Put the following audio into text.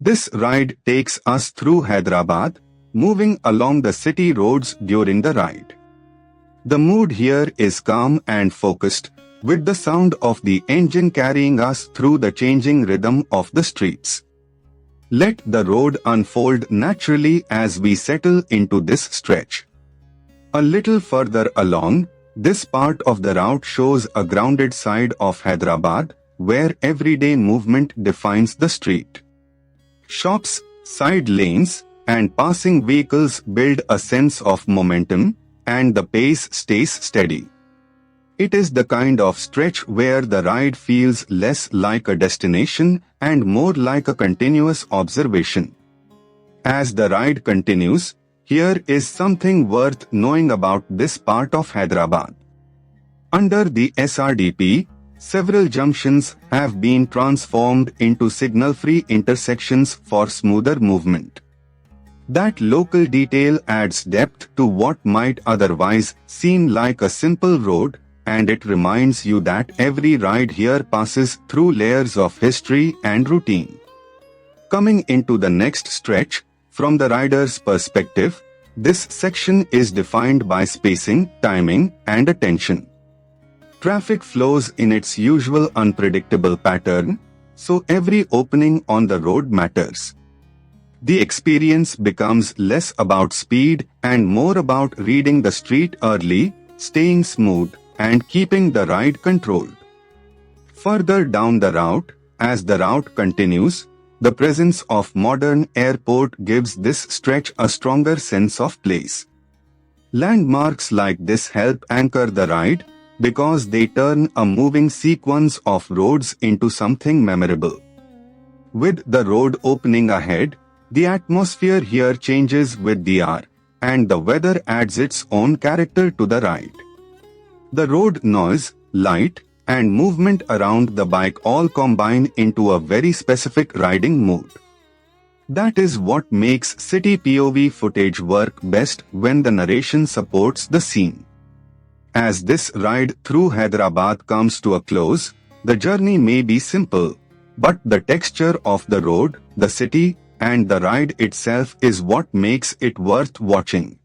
This ride takes us through Hyderabad, moving along the city roads during the ride. The mood here is calm and focused, with the sound of the engine carrying us through the changing rhythm of the streets. Let the road unfold naturally as we settle into this stretch. A little further along, this part of the route shows a grounded side of Hyderabad, where everyday movement defines the street. Shops, side lanes, and passing vehicles build a sense of momentum, and the pace stays steady. It is the kind of stretch where the ride feels less like a destination and more like a continuous observation. As the ride continues, here is something worth knowing about this part of Hyderabad. Under the SRDP, several junctions have been transformed into signal-free intersections for smoother movement. That local detail adds depth to what might otherwise seem like a simple road, and it reminds you that every ride here passes through layers of history and routine. Coming into the next stretch, from the rider's perspective, this section is defined by spacing, timing, and attention. Traffic flows in its usual unpredictable pattern, so every opening on the road matters. The experience becomes less about speed and more about reading the street early, staying smooth, and keeping the ride controlled. Further down the route, as the route continues, the presence of modern airport gives this stretch a stronger sense of place. Landmarks like this help anchor the ride because they turn a moving sequence of roads into something memorable. With the road opening ahead, the atmosphere here changes with the hour, and the weather adds its own character to the ride. The road noise, light, and movement around the bike all combine into a very specific riding mood. That is what makes city POV footage work best when the narration supports the scene. As this ride through Hyderabad comes to a close, the journey may be simple, but the texture of the road, the city, and the ride itself is what makes it worth watching.